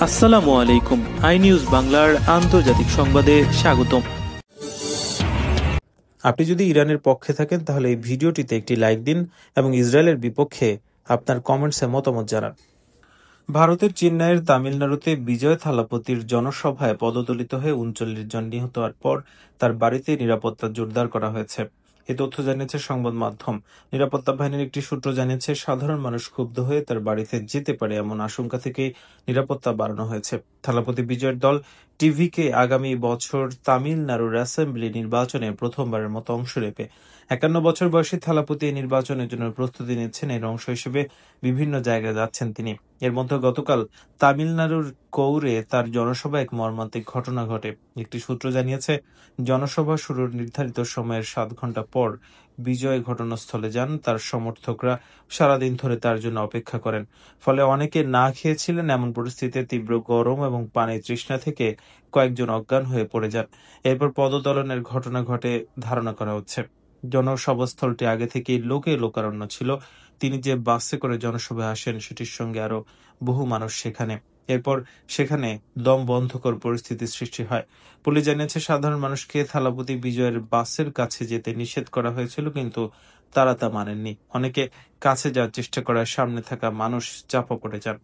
আসসালামু আলাইকুম। I news বাংলার আন্তর্জাতিক সংবাদে স্বাগতম। আপনি যদি ইরানের পক্ষে থাকেন তাহলে এই ভিডিওটিতে একটি লাইক দিন এবং ইসরায়েলের বিপক্ষে আপনার কমেন্টসে মতামত জানান। ভারতের চেন্নাইয়ের তামিলনাড়ুতে বিজয় থালাপতির জনসভায় পদদলিত হয়ে ৩৯ জন নিহত হওয়ার পর তার বাড়িতে নিরাপত্তা জোরদার করা হয়েছে। এ তথ্য জানিয়েছে সংবাদ মাধ্যম। নিরাপত্তা বাহিনীর একটি সূত্র জানিয়েছে, সাধারণ মানুষ ক্ষুব্ধ হয়ে তার বাড়িতে যেতে পারে এমন আশঙ্কা থেকে নিরাপত্তা বাড়ানো হয়েছে। থালাপতি বিজয়ের দল টিভিকে আগামী বছর তামিলনাড়ুর অ্যাসেম্বলি নির্বাচনে প্রথমবারের মতো অংশ নেবে। ৫১ বছর বয়সী থালাপতি এই নির্বাচনের জন্য প্রস্তুতি নিচ্ছেন। এর অংশ হিসেবে বিভিন্ন জায়গায় যাচ্ছেন তিনি। এর মধ্যে গতকাল তামিলনাড়ুর কৌরে তার জনসভায় এক মর্মান্তিক ঘটনা ঘটে। একটি সূত্র জানিয়েছে, জনসভা শুরুর নির্ধারিত সময়ের ৭ ঘণ্টা পর বিজয় ঘটনাস্থলে যান। তার সমর্থকরা সারাদিন ধরে তার জন্য অপেক্ষা করেন। ফলে অনেকে না খেয়েছিলেন। এমন পরিস্থিতিতে তীব্র গরম এবং পানির তৃষ্ণা থেকে কয়েকজন অজ্ঞান হয়ে পড়ে যান। এরপর পদদলনের ঘটনা ঘটে ধারণা করা হচ্ছে। জনসভাস্থলটি আগে থেকেই লোকে লোকারণ্য ছিল। তিনি যে বাসে করে জনসভায় আসেন সেটির সঙ্গে আরো বহু মানুষ সেখানে। এরপর সেখানে দম বন্ধকর পরিস্থিতির সৃষ্টি হয়। পুলিশ জানিয়েছে, সাধারণ মানুষকে থালাপতি বিজয়ের বাসের কাছে যেতে নিষেধ করা হয়েছিল, কিন্তু তারা তা মানেননি। অনেকে কাছে যাওয়ার চেষ্টা করায় সামনে থাকা মানুষ চাপা পড়ে যান।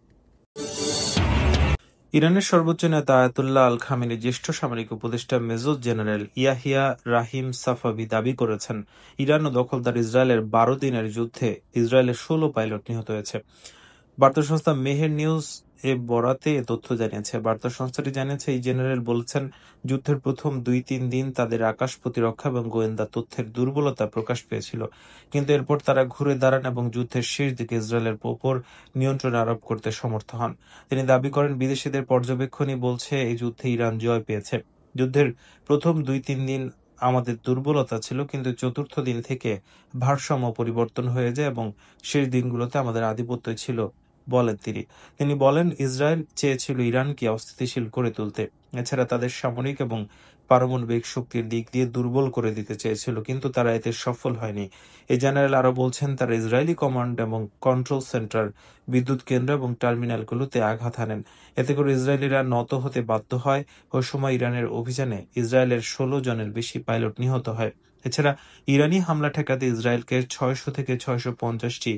ইরানের সর্বোচ্চ নেতা আয়াতুল্লাহ আল খামেনি জ্যেষ্ঠ সামরিক উপদেষ্টা মেজর জেনারেল ইয়াহিয়া রাহিম সাফাভি দাবি করেছেন, ইরান ও দখলদার ইসরায়েলের ১২ দিনের যুদ্ধে ইসরায়েলের ১৬ পাইলট নিহত হয়েছে। বার্তা সংস্থা মেহের নিউজ এ বরাতে এ তথ্য জানিয়েছে। বার্তা সংস্থাটি জানিয়েছে, এই জেনারেল বলেছেন, যুদ্ধের প্রথম ২-৩ দিন তাদের আকাশ প্রতিরক্ষা এবং গোয়েন্দা তথ্যের দুর্বলতা প্রকাশ পেয়েছিল, কিন্তু এরপর তারা ঘুরে দাঁড়ান এবং যুদ্ধের শেষ দিকে ইসরায়েলের ওপর নিয়ন্ত্রণ আরোপ করতে সমর্থ হন। তিনি দাবি করেন, বিদেশিদের পর্যবেক্ষণই বলছে এই যুদ্ধে ইরান জয় পেয়েছে। যুদ্ধের প্রথম ২-৩ দিন আমাদের দুর্বলতা ছিল, কিন্তু চতুর্থ দিন থেকে ভারসাম্য পরিবর্তন হয়ে যায় এবং শেষ দিনগুলোতে আমাদের আধিপত্য ছিল বলেন তিনি। তিনি বলেন, ইসরায়েল চেয়েছিল ইরানকে অস্থিতিশীল করে তুলতে। এছাড়া তাদের সামরিক এবং পারমাণবিক শক্তির দিক দিয়ে দুর্বল করে দিতে চেয়েছিল, কিন্তু তারা এতে সফল হয়নি। এই জেনারেল আরও বলছেন, তারা ইসরায়েলি কমান্ড এবং কন্ট্রোল সেন্টার, বিদ্যুৎ কেন্দ্র এবং টার্মিনালগুলোতে আঘাত হানেন। এতে করে ইসরায়েলিরা নত হতে বাধ্য হয়। ওই সময় ইরানের অভিযানে ইসরায়েলের ১৬ জনের বেশি পাইলট নিহত হয়। এছাড়া ইরানি হামলা ঠেকাতে ইসরায়েলকে ৬০০ থেকে ৬৫০টি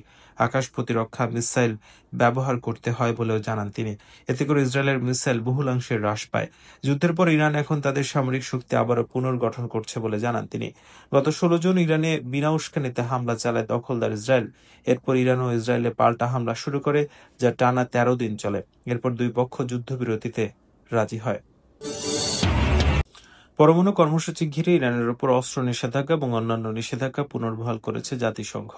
আকাশ প্রতিরক্ষা মিসাইল ব্যবহার করতে হয় বলেও জানান তিনি। এতে করে ইসরায়েলের মিসাইল বহুলাংশে হ্রাস পায়। যুদ্ধের পর ইরান এখন তাদের সামরিক শক্তি আবারও পুনর্গঠন করছে বলে জানান তিনি। গত ১৬ জুন ইরানে বিনা উস্কানিতে হামলা চালায় দখলদার ইসরায়েল। এরপর ইরান ও ইসরায়েলে পাল্টা হামলা শুরু করে, যা টানা ১৩ দিন চলে। এরপর দুই পক্ষ যুদ্ধবিরতিতে রাজি হয়। পরমাণু কর্মসূচি ঘিরে ইরানের উপর অস্ত্র নিষেধাজ্ঞা এবং অন্যান্য নিষেধাজ্ঞা পুনর্বহাল করেছে জাতিসংঘ।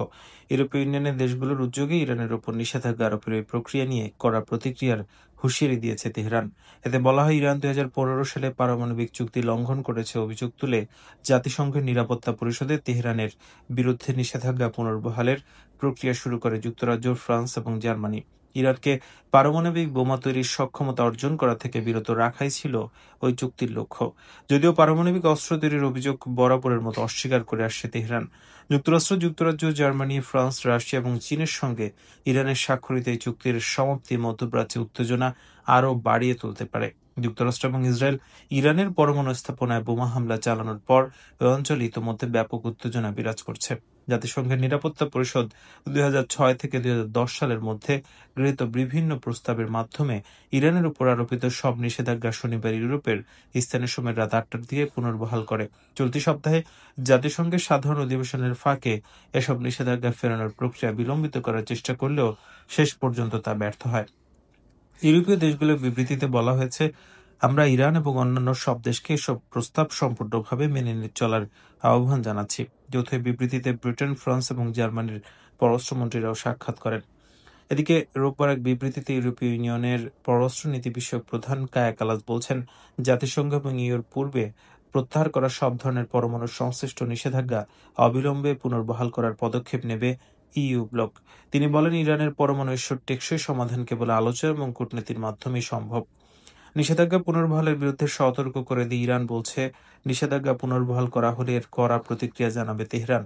ইউরোপীয় ইউনিয়নের দেশগুলোর উদ্যোগে ইরানের উপর নিষেধাজ্ঞা আরোপের এই প্রক্রিয়া নিয়ে কড়া প্রতিক্রিয়ার হুঁশিয়ারি দিয়েছে তেহরান। এতে বলা হয়, ইরান ২০১৫ সালে পারমাণবিক চুক্তি লঙ্ঘন করেছে অভিযোগ তুলে জাতিসংঘের নিরাপত্তা পরিষদে তেহরানের বিরুদ্ধে নিষেধাজ্ঞা পুনর্বহালের প্রক্রিয়া শুরু করে যুক্তরাজ্য, ফ্রান্স এবং জার্মানি। ইরানকে পারমাণবিক বোমা তৈরির সক্ষমতা অর্জন করা থেকে বিরত রাখাই ছিল ওই চুক্তির লক্ষ্য। যদিও পারমাণবিক অস্ত্র তৈরির অভিযোগ বরাবরের মতো অস্বীকার করে আসছে তেহরান। যুক্তরাষ্ট্র, যুক্তরাজ্য, জার্মানি, ফ্রান্স, রাশিয়া এবং চীনের সঙ্গে ইরানের স্বাক্ষরিত এই চুক্তির সমাপ্তি মধ্যপ্রাচ্যে উত্তেজনা আরও বাড়িয়ে তুলতে পারে। যুক্তরাষ্ট্র এবং ইসরায়েল ইরানের পরমাণু স্থাপনায় বোমা হামলা চালানোর পর ওই অঞ্চলে ইতোমধ্যে ব্যাপক উত্তেজনা বিরাজ করছে। জাতিসংঘের নিরাপত্তা পরিষদ ২০০৬ থেকে ২০১০ সালের মধ্যে গৃহীত বিভিন্ন প্রস্তাবের মাধ্যমে ইরানের উপর আরোপিত সব নিষেধাজ্ঞা শনিবার ইউরোপের স্থানীয় সময় রাত ৮টার দিকে পুনর্বহাল করে। চলতি সপ্তাহে জাতিসংঘের সাধারণ অধিবেশনের ফাঁকে এসব নিষেধাজ্ঞা ফেরানোর প্রক্রিয়া বিলম্বিত করার চেষ্টা করলেও শেষ পর্যন্ত তা ব্যর্থ হয়। ইউরোপীয় দেশগুলোর বিবৃতিতে বলা হয়েছে, আমরা ইরান এবং অন্যান্য সব দেশকে এসব প্রস্তাব সম্পূর্ণভাবে মেনে চলার আহ্বান জানাচ্ছি। যৌথ বিবৃতিতে ব্রিটেন, ফ্রান্স এবং জার্মানির পররাষ্ট্রমন্ত্রীরাও সাক্ষাৎ করেন। এদিকে রোববার এক বিবৃতিতে ইউরোপীয় ইউনিয়নের পররাষ্ট্রনীতি বিষয়ক প্রধান কায়া কালাস বলছেন, জাতিসংঘ এবং ইউর পূর্বে প্রত্যাহার করা সব ধরনের পরমাণু সংশ্লিষ্ট নিষেধাজ্ঞা অবিলম্বে পুনর্বহাল করার পদক্ষেপ নেবে ইইউ ব্লক। তিনি বলেন, ইরানের পরমাণু ইস্যুর টেকসই সমাধান কেবল আলোচনা এবং কূটনীতির মাধ্যমেই সম্ভব। নিষেধাজ্ঞা পুনর্বহালের বিরুদ্ধে সতর্ক করে দিয়ে ইরান বলছে, নিষেধাজ্ঞা পুনর্বহাল করা হলে এর কড়া প্রতিক্রিয়া জানাবে তেহরান।